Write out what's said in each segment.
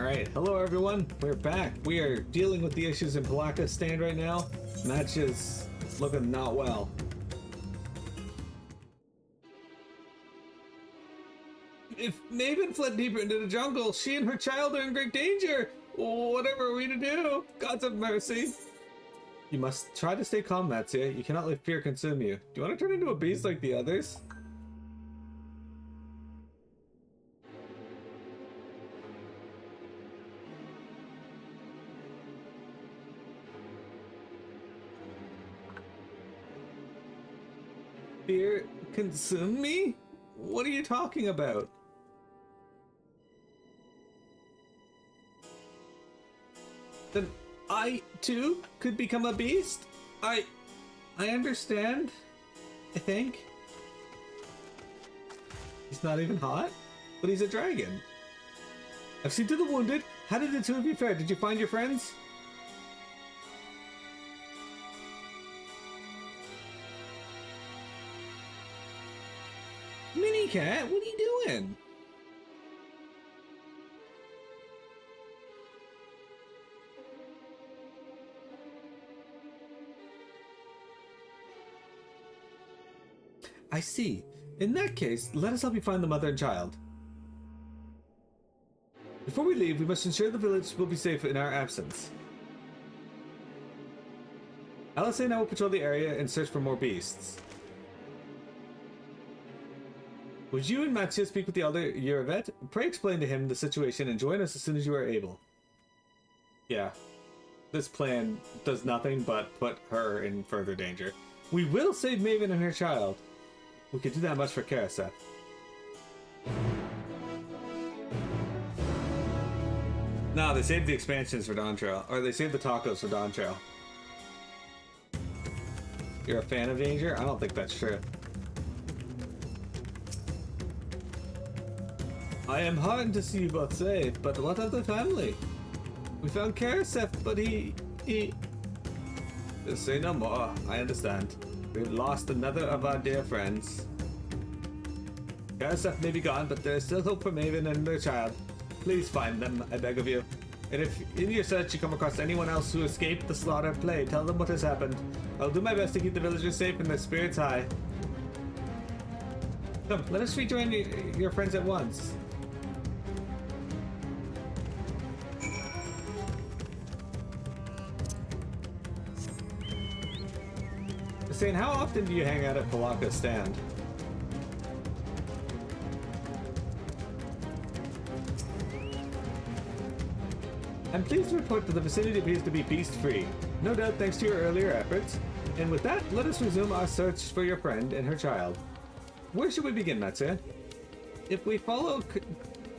Alright, hello everyone, we're back. We are dealing with the issues in Palaka stand right now. Match is looking not well. If Maven fled deeper into the jungle, she and her child are in great danger. Whatever are we to do? Gods have mercy. You must try to stay calm, Matsya. You cannot let fear consume you. Do you want to turn into a beast like the others? Fear consume me? What are you talking about? Then I, too, could become a beast? I understand. I think. He's not even hot, but he's a dragon. I've seen to the wounded. How did the two of you fare? Did you find your friends? Minicat, what are you doing? I see. In that case, let us help you find the mother and child. Before we leave, we must ensure the village will be safe in our absence. Alice and I will patrol the area and search for more beasts. Would you and Matsya speak with the elder Yuravet? Pray explain to him the situation and join us as soon as you are able. Yeah. This plan does nothing but put her in further danger. We will save Maven and her child. We could do that much for Karaseth. No, they saved the expansions for Dawn Trail. Or they saved the tacos for Dawn Trail. You're a fan of danger? I don't think that's true. I am heartened to see you both safe, but what of the family? We found Karaseth, but he... Say no more, I understand. We've lost another of our dear friends. Karaseth may be gone, but there is still hope for Maven and their child. Please find them, I beg of you. And if in your search you come across anyone else who escaped the slaughter, tell them what has happened. I'll do my best to keep the villagers safe and their spirits high. Come, let us rejoin your friends at once. Saying, how often do you hang out at Palaka stand? I'm pleased to report that the vicinity appears to be beast-free. No doubt thanks to your earlier efforts. And with that, let us resume our search for your friend and her child. Where should we begin, Matsya? If we follow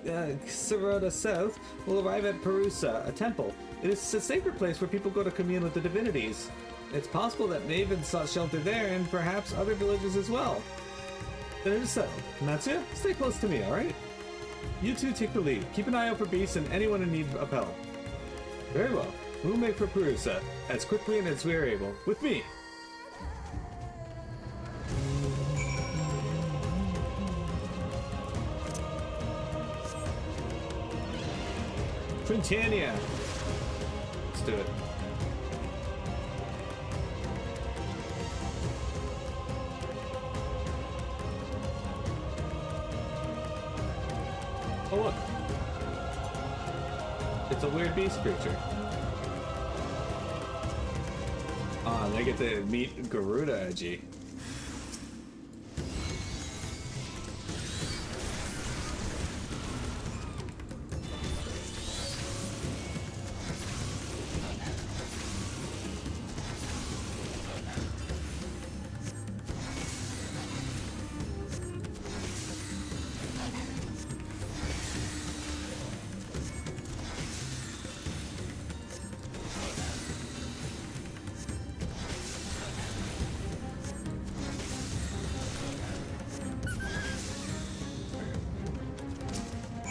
Sarota south, we'll arrive at Perusa, a temple. It is a sacred place where people go to commune with the divinities. It's possible that Maven sought shelter there, and perhaps other villages as well. Then it is so. Matsya, stay close to me, alright? You two take the lead. Keep an eye out for beasts and anyone in need of help. Very well. We'll make for Perusa, as quickly and as we are able. With me! Printania! Let's do it. Oh look, it's a weird beast creature. Ah, they get to meet Garuda Edgy.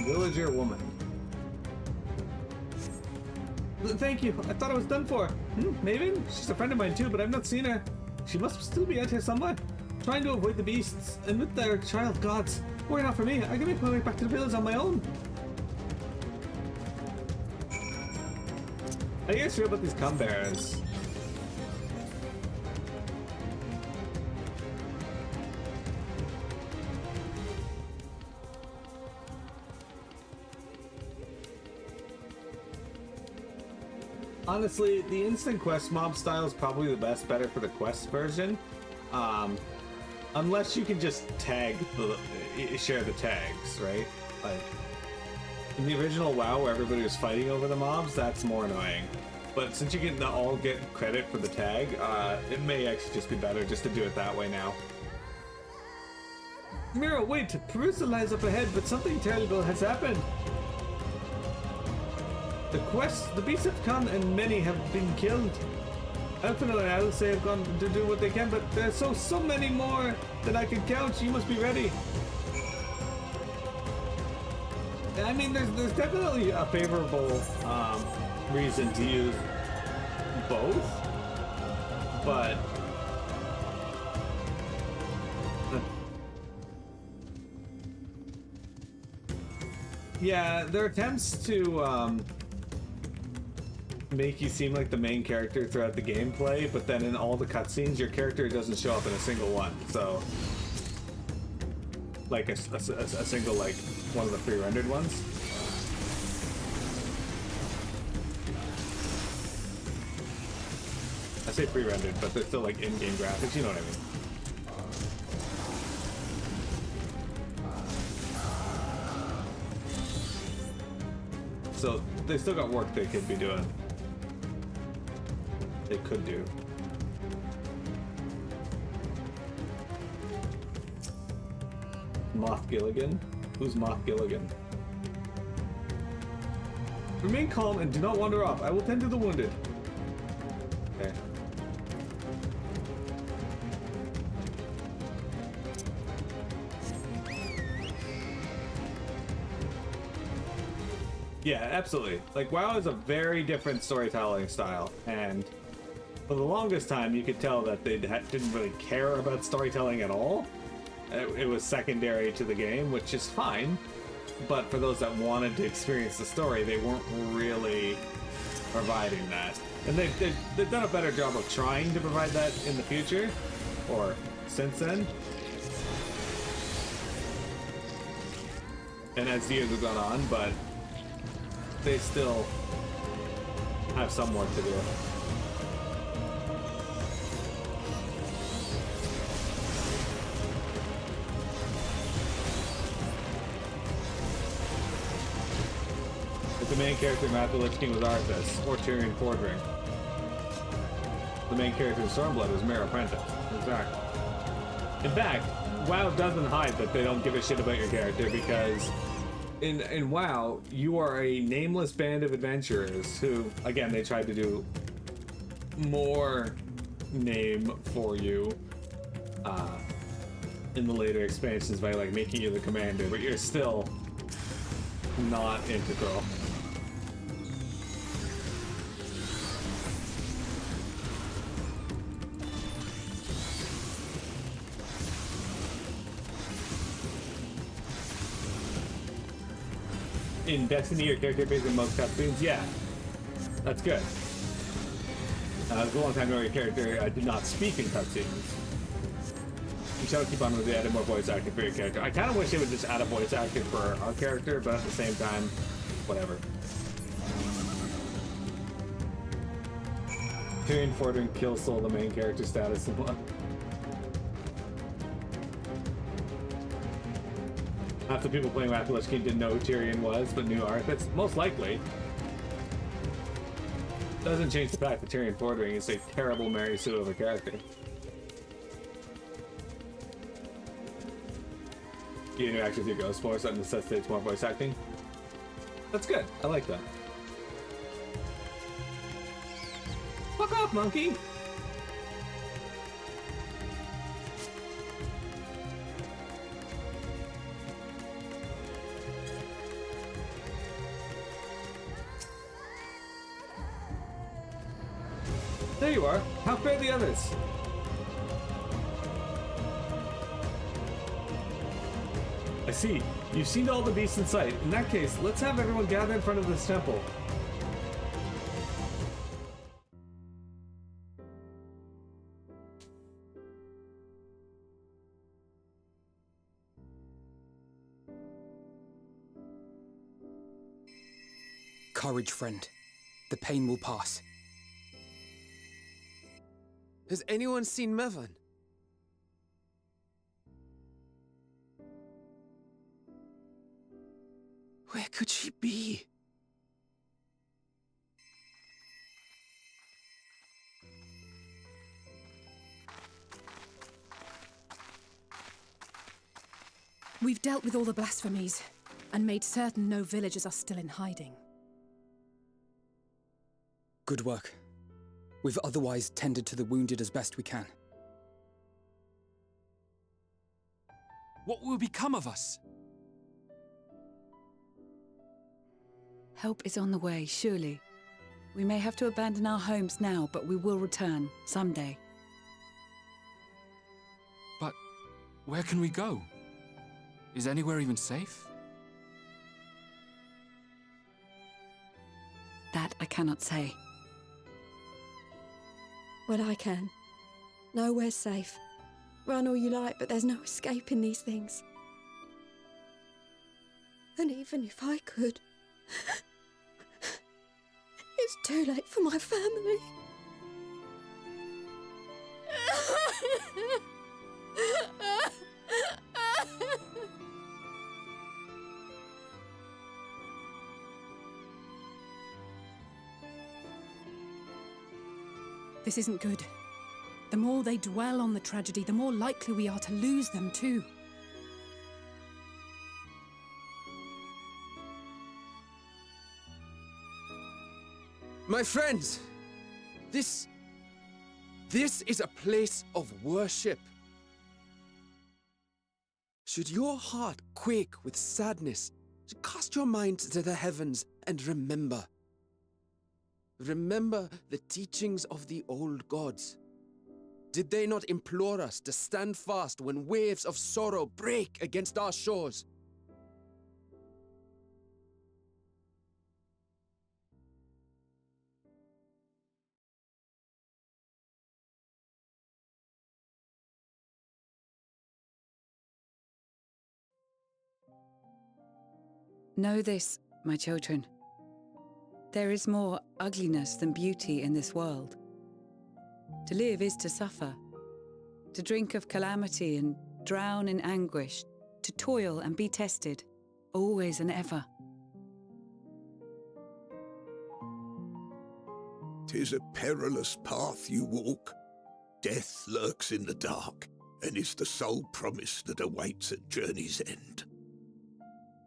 Villager woman. Thank you. I thought I was done for. Maven? She's a friend of mine too, but I've not seen her. She must still be out here somewhere, trying to avoid the beasts. And with their child gods, worry not for me. I can make my way back to the village on my own. How do you guys feel about these cum bears? Honestly, the instant quest mob style is probably the best, better for the quest version. Unless you can just tag share the tags, right? Like in the original WoW where everybody was fighting over the mobs, that's more annoying. But since you can all get credit for the tag, it may actually just be better just to do it that way now. Mira, wait! Perusa lies up ahead, but something terrible has happened. The beasts have come and many have been killed. Alpha and I will say have gone to do what they can, but there's so many more than I can count. You must be ready. I mean, there's definitely a favorable reason to use both, but yeah, their attempts to make you seem like the main character throughout the gameplay, but then in all the cutscenes, your character doesn't show up in a single one. So, like a single, like one of the pre-rendered ones. I say pre-rendered, but they're still like in-game graphics. You know what I mean? So they still got work they could be doing. They could do. Moth Gilligan? Who's Moth Gilligan? Remain calm and do not wander off. I will tend to the wounded. Okay. Yeah, absolutely. Like, WoW is a very different storytelling style, and for the longest time, you could tell that they didn't really care about storytelling at all. It was secondary to the game, which is fine. But for those that wanted to experience the story, they weren't really providing that. And they've done a better job of trying to provide that in the future, or since then. And as the years have gone on, but they still have some work to do. The main character in Wrath of the Lich King was Arthas, or Tyrion Fordring. The main character in Stormblood was Mare Apprentice. Exactly. In fact, WoW doesn't hide that they don't give a shit about your character, because in WoW, you are a nameless band of adventurers who, again, they tried to do more name for you in the later expansions by like making you the commander, but you're still not integral. In Destiny, your character appears in most cutscenes. Yeah, that's good. It was a long time ago your character did not speak in cutscenes. You shall keep on with the added more voice acting for your character. I kind of wish they would just add a voice actor for our character, but at the same time, whatever. Tyrion Fordring kills Soul, the main character status and what? Half the people playing Wrath of the Lich King didn't know who Tyrion was, but knew Arthas. Most likely. Doesn't change the fact that Tyrion Fordring is a terrible Mary Sue of a character. You interact with your Ghost Force, that necessitates more voice acting. That's good. I like that. Fuck off, monkey! There you are. How fare the others? I see. You've seen all the beasts in sight. In that case, let's have everyone gather in front of this temple. Courage, friend. The pain will pass. Has anyone seen Mevan? Where could she be? We've dealt with all the blasphemies, and made certain no villagers are still in hiding. Good work. We've otherwise tended to the wounded as best we can. What will become of us? Help is on the way, surely. We may have to abandon our homes now, but we will return, someday. But where can we go? Is anywhere even safe? That I cannot say. Well, I can. Nowhere's safe. Run all you like, but there's no escaping these things. And even if I could, it's too late for my family. This isn't good. The more they dwell on the tragedy, the more likely we are to lose them too. My friends, this is a place of worship. Should your heart quake with sadness, cast your mind to the heavens and remember. Remember the teachings of the old gods. Did they not implore us to stand fast when waves of sorrow break against our shores? Know this, my children. There is more ugliness than beauty in this world. To live is to suffer, to drink of calamity and drown in anguish, to toil and be tested, always and ever. 'Tis a perilous path you walk. Death lurks in the dark, and is the sole promise that awaits at journey's end.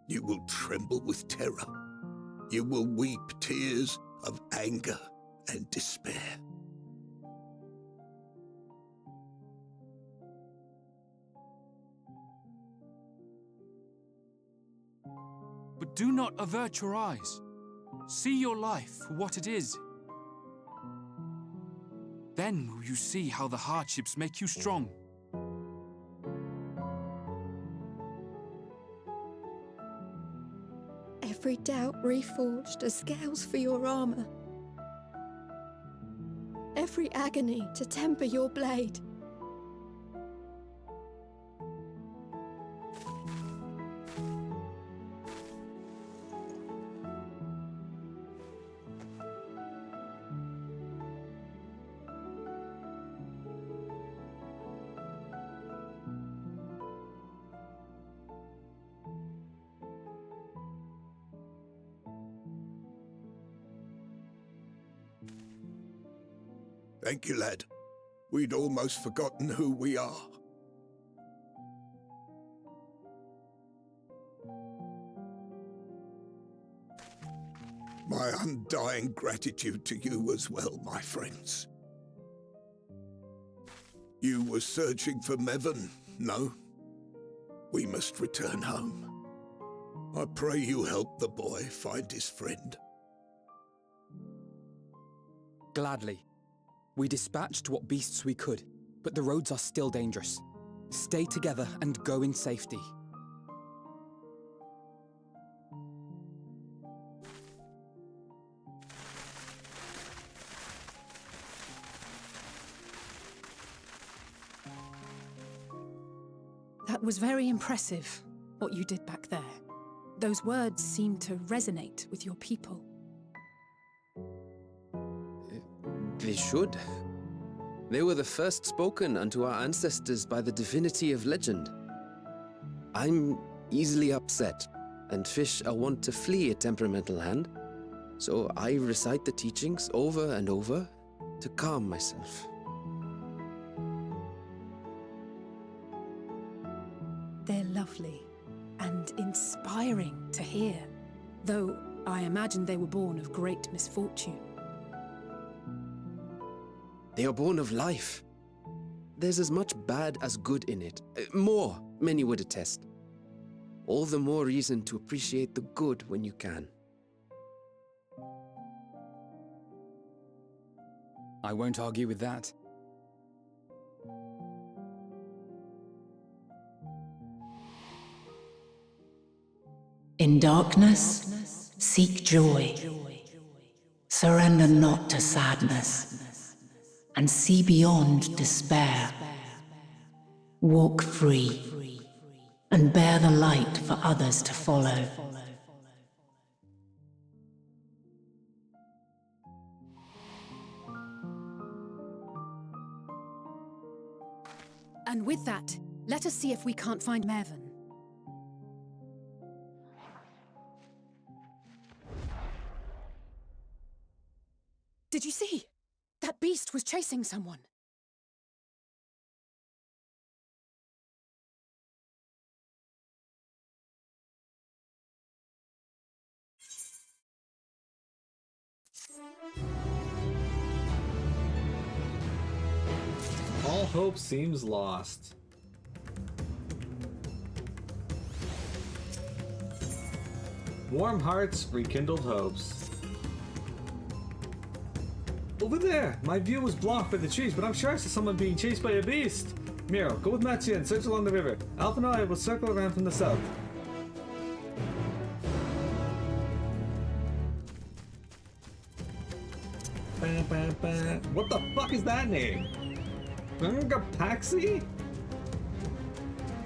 You will tremble with terror. You will weep tears of anger and despair. But do not avert your eyes. See your life for what it is. Then will you see how the hardships make you strong. Every doubt reforged as scales for your armour. Every agony to temper your blade. Thank you, lad. We'd almost forgotten who we are. My undying gratitude to you as well, my friends. You were searching for Mevan, no? We must return home. I pray you help the boy find his friend. Gladly. We dispatched what beasts we could, but the roads are still dangerous. Stay together and go in safety. That was very impressive, what you did back there. Those words seem to resonate with your people. They should. They were the first spoken unto our ancestors by the divinity of legend. I'm easily upset, and fish are wont to flee a temperamental hand, so I recite the teachings over and over to calm myself. They're lovely and inspiring to hear, though I imagine they were born of great misfortune. They are born of life. There's as much bad as good in it. More, many would attest. All the more reason to appreciate the good when you can. I won't argue with that. In darkness, seek joy. Surrender not to sadness, and see beyond despair. Walk free, and bear the light for others to follow. And with that, let us see if we can't find Mervyn. Did you see? That beast was chasing someone. All hope seems lost. Warm hearts, rekindled hopes. Over there! My view was blocked by the trees, but I'm sure I saw someone being chased by a beast. Miro, go with Matsya and search along the river. Alpha and I will circle around from the south. What the fuck is that name? Paxi?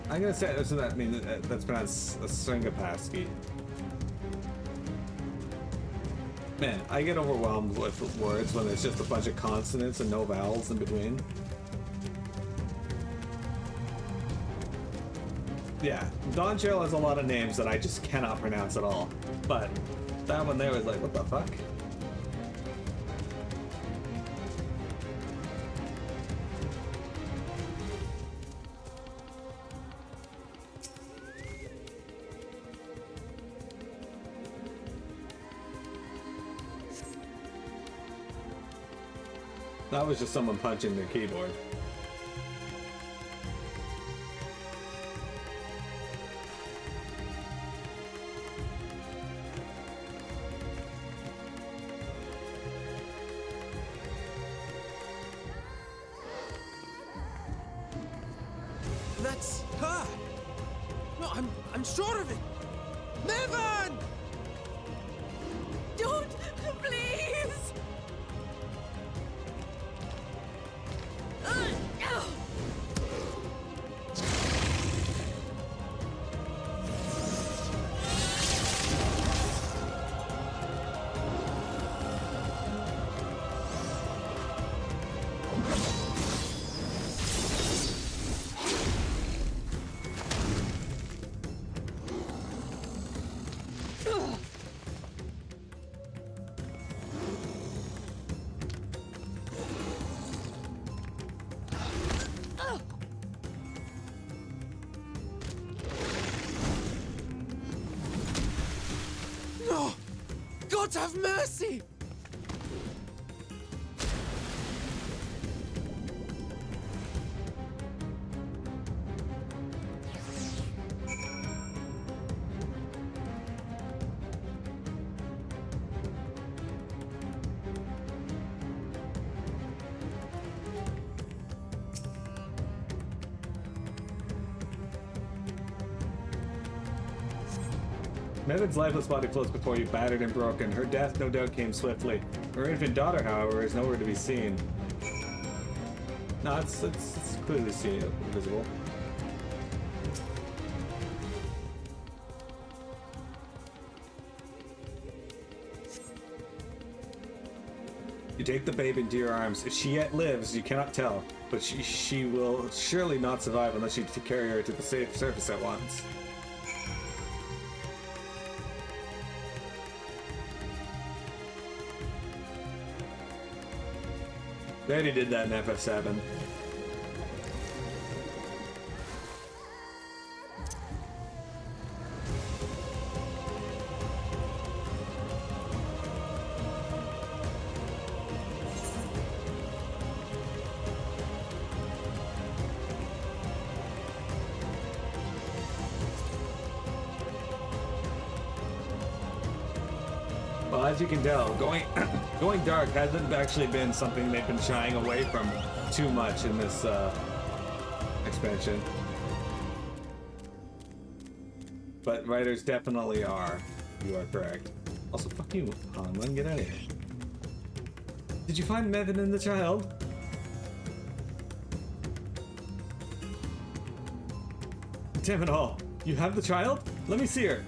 I'm gonna say so that means that's pronounced Sringapaski. Man, I get overwhelmed with words when there's just a bunch of consonants and no vowels in between. Yeah, Dawn Trail has a lot of names that I just cannot pronounce at all. But that one there was like, what the fuck? That was just someone punching their keyboard. That's her! No, I'm sure of it! Mervyn! Don't! Please! No! God have mercy! Mervyn's lifeless body floats before you, battered and broken. Her death no doubt came swiftly. Her infant daughter, however, is nowhere to be seen. No, it's clearly seen, visible. You take the babe into your arms. If she yet lives, you cannot tell, but she will surely not survive unless you carry her to the safe surface at once. They already did that in FF7. Well, as you can tell, going dark hasn't actually been something they've been shying away from too much in this expansion. But writers definitely are. You are correct. Also, fuck you, Hanlon, get out of here. Did you find Mevin and the child? Damn it all. You have the child? Let me see her.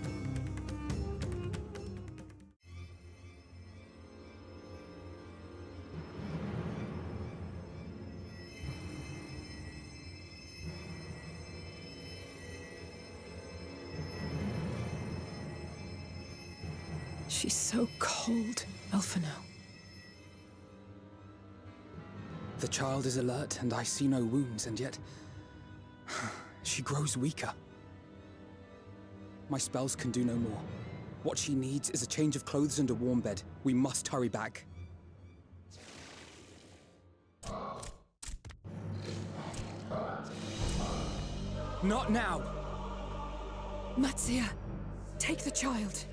She's so cold, Elfino. The child is alert, and I see no wounds, and yet she grows weaker. My spells can do no more. What she needs is a change of clothes and a warm bed. We must hurry back. Not now! Matsya, take the child.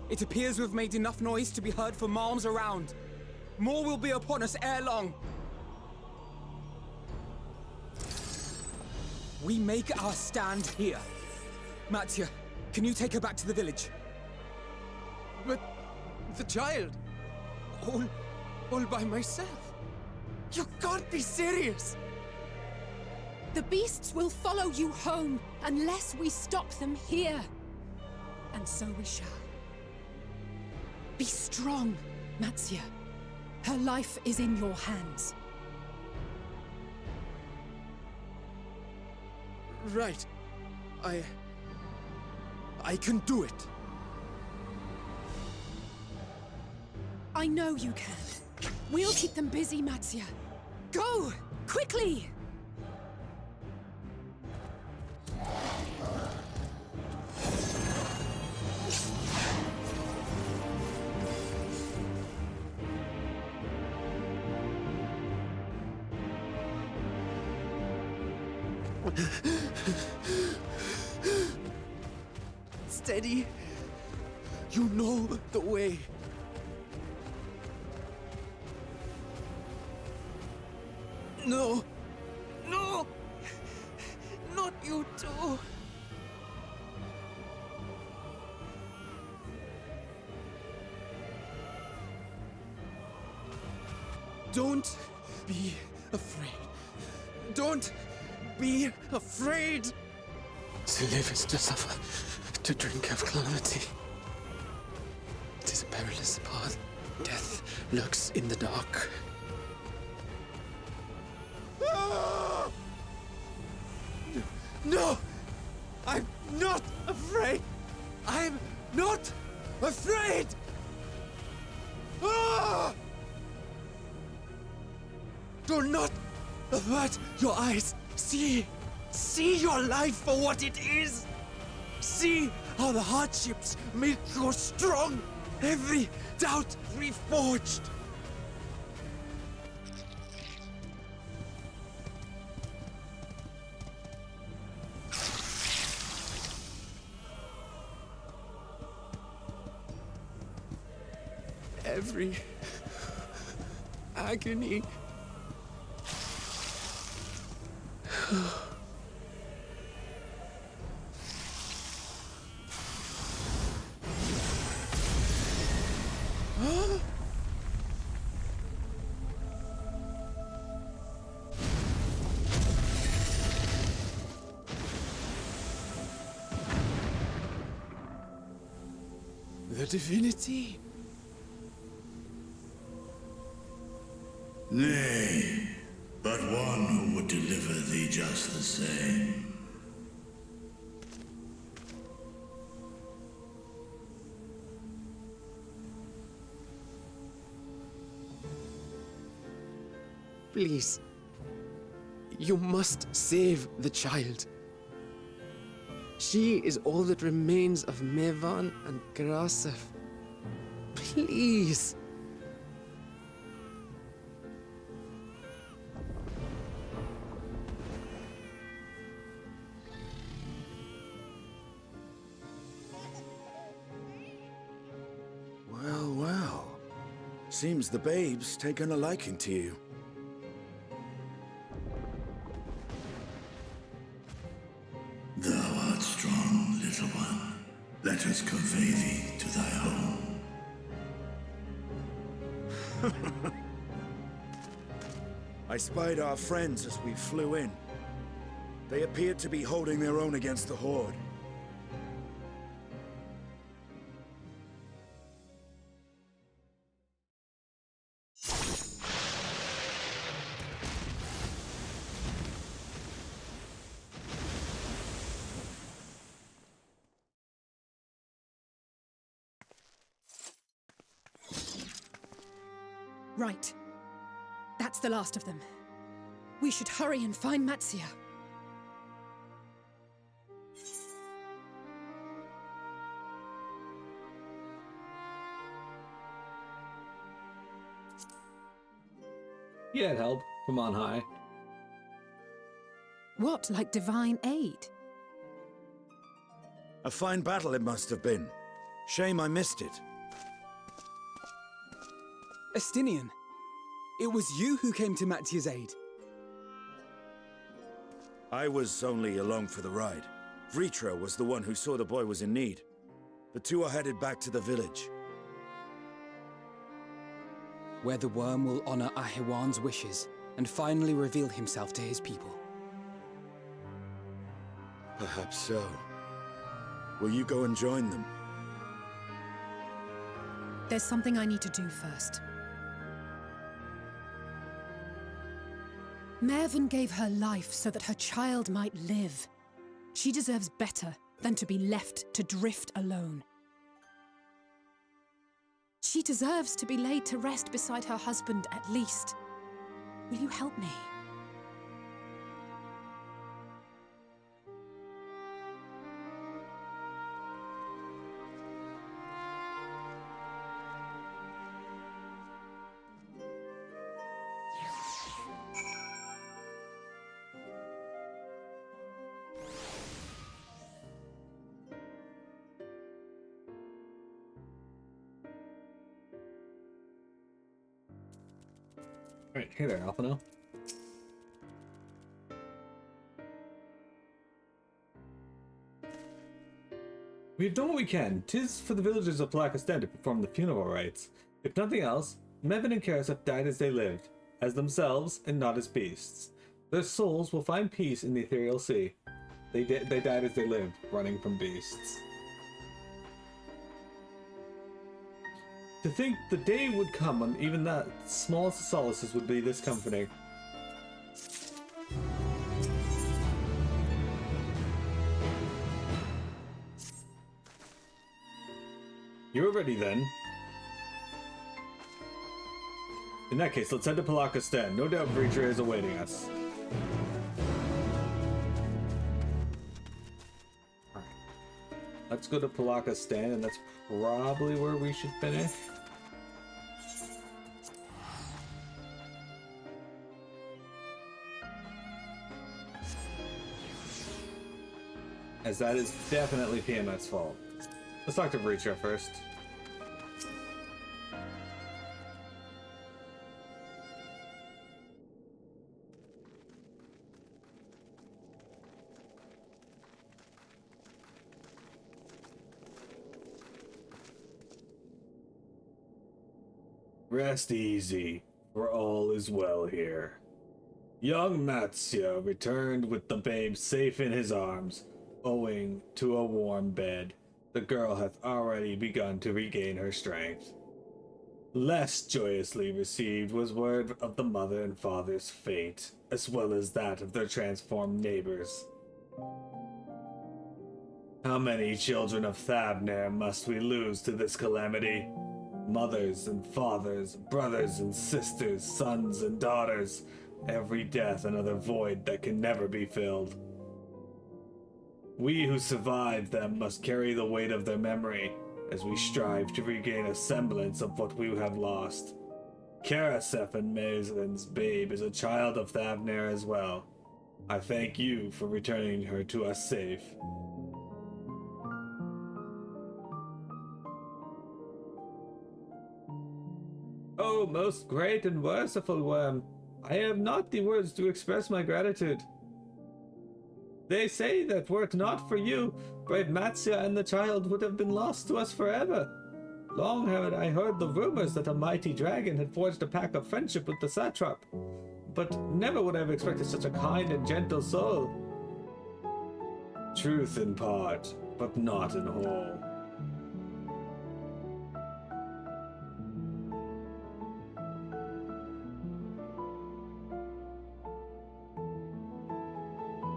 It appears we've made enough noise to be heard for miles around. More will be upon us ere long. We make our stand here. Matsya, can you take her back to the village? But the child, all by myself. You can't be serious. The beasts will follow you home unless we stop them here. And so we shall. Be strong, Matsya. Her life is in your hands. Right. I can do it. I know you can. We'll keep them busy, Matsya. Go! Quickly! Steady. You know the way. No. No! Not you too. Don't be afraid. Don't be afraid. To live is to suffer, to drink of calamity. It is a perilous path. Death lurks in the dark. No! I'm not afraid! I'm not afraid! Ah! Do not avert your eyes. See your life for what it is. See how the hardships make you strong. Every doubt reforged. Every agony. The divinity? Nay, but one who would deliver thee just the same. Please. You must save the child. She is all that remains of Mevan and Grasef. Please. Well, well. Seems the babe's taken a liking to you. Thou art strong, little one. Let us convey thee to thy home. I spied our friends as we flew in. They appeared to be holding their own against the Horde. Right. That's the last of them. We should hurry and find Matsya. He had help from on high. What, like divine aid? A fine battle it must have been. Shame I missed it. Estinian, it was you who came to Matsya's aid. I was only along for the ride. Vritra was the one who saw the boy was in need. The two are headed back to the village. Where the worm will honor Ahiwan's wishes and finally reveal himself to his people. Perhaps so. Will you go and join them? There's something I need to do first. Mervyn gave her life so that her child might live. She deserves better than to be left to drift alone. She deserves to be laid to rest beside her husband, at least. Will you help me? Right, hey there, Alphino. We've done what we can. 'Tis for the villagers of Palaka to perform the funeral rites. If nothing else, Mevin and Karas have died as they lived, as themselves and not as beasts. Their souls will find peace in the ethereal sea. They died as they lived, running from beasts. To think the day would come when even that smallest of solaces would be this comforting. You're ready then. In that case, let's head to Palaka Sten. No doubt Breacher is awaiting us. Alright. Let's go to Palaka Sten, and that's probably where we should finish. As that is definitely PMS's fault. Let's talk to Breacher first. Rest easy, for all is well here. Young Matsya returned with the babe safe in his arms, owing to a warm bed. The girl hath already begun to regain her strength. Less joyously received was word of the mother and father's fate, as well as that of their transformed neighbors. How many children of Thavner must we lose to this calamity? Mothers and fathers, brothers and sisters, sons and daughters, every death another void that can never be filled. We who survived them must carry the weight of their memory as we strive to regain a semblance of what we have lost. Karaseth and Maislin's babe is a child of Thavner as well. I thank you for returning her to us safe. Oh, most great and merciful worm, I have not the words to express my gratitude. They say that were it not for you, brave Matsya and the child would have been lost to us forever. Long had I heard the rumors that a mighty dragon had forged a pact of friendship with the satrap, but never would I have expected such a kind and gentle soul. Truth in part, but not in whole.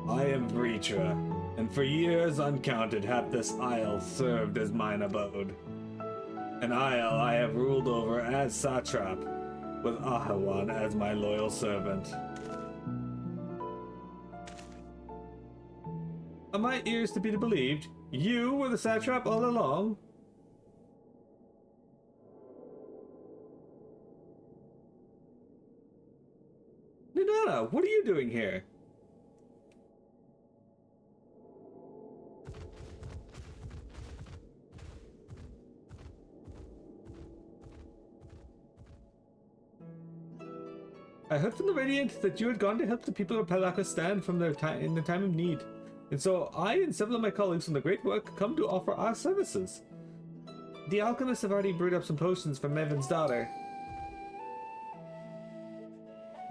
I am Vritra, and for years uncounted hath this isle served as mine abode. An isle I have ruled over as satrap, with Ahawan as my loyal servant. Are my ears to be believed? You were the satrap all along? Nidana, what are you doing here? I heard from the Radiant that you had gone to help the people of Palaka stand from their in their time of need, and so I and several of my colleagues from the Great Work come to offer our services. The alchemists have already brewed up some potions for Mevin's daughter.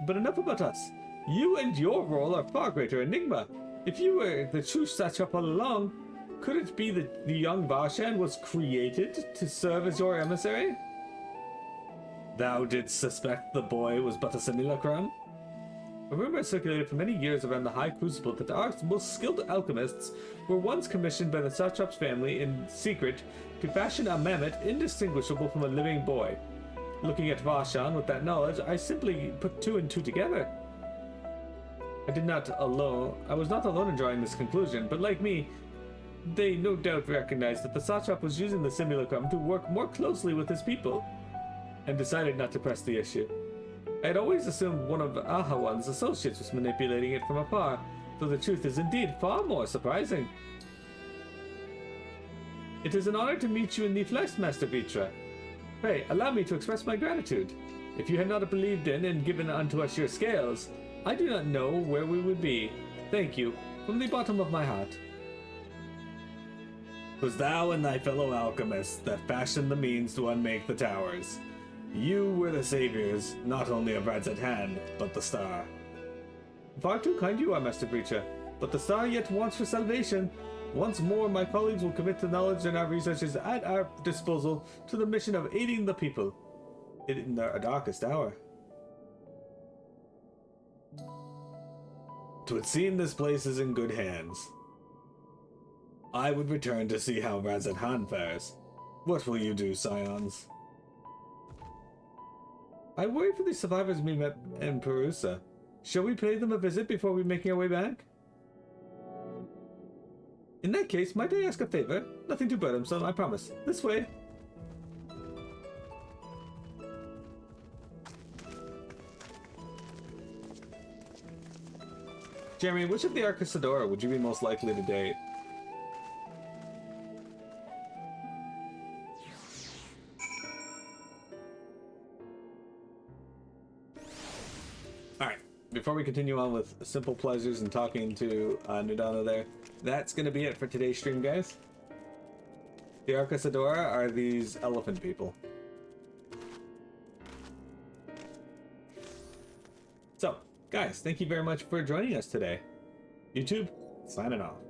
But enough about us. You and your role are far greater enigma. If you were the true satrap all along, could it be that the young Varshan was created to serve as your emissary? Thou didst suspect the boy was but a simulacrum? A rumor circulated for many years around the High Crucible that our most skilled alchemists were once commissioned by the satrap's family in secret to fashion a mammoth indistinguishable from a living boy. Looking at Varshan with that knowledge, I simply put two and two together. I was not alone in drawing this conclusion, but like me, they no doubt recognized that the satrap was using the simulacrum to work more closely with his people, and decided not to press the issue. I had always assumed one of Ahawan's associates was manipulating it from afar, though the truth is indeed far more surprising. It is an honor to meet you in the flesh, Master Vritra. Pray, allow me to express my gratitude. If you had not believed in and given unto us your scales, I do not know where we would be. Thank you, from the bottom of my heart. 'Twas thou and thy fellow alchemists that fashioned the means to unmake the towers. You were the saviors, not only of Rad's at hand, but the star. Far too kind you are, Master Vritra, but the star yet wants for salvation. Once more, my colleagues will commit the knowledge and our researches at our disposal to the mission of aiding the people in their darkest hour. 'Twould seem this place is in good hands. I would return to see how Razadhan fares. What will you do, Scions? I worry for the survivors we met in Perusa. Shall we pay them a visit before we make our way back? In that case, might I ask a favor? Nothing too burdensome, I promise. This way. Jeremy, which of the Arcasadora would you be most likely to date? Alright, before we continue on with simple pleasures and talking to Nudana there, that's going to be it for today's stream, guys. The Arcasadora are these elephant people. So, guys, thank you very much for joining us today. YouTube, signing off.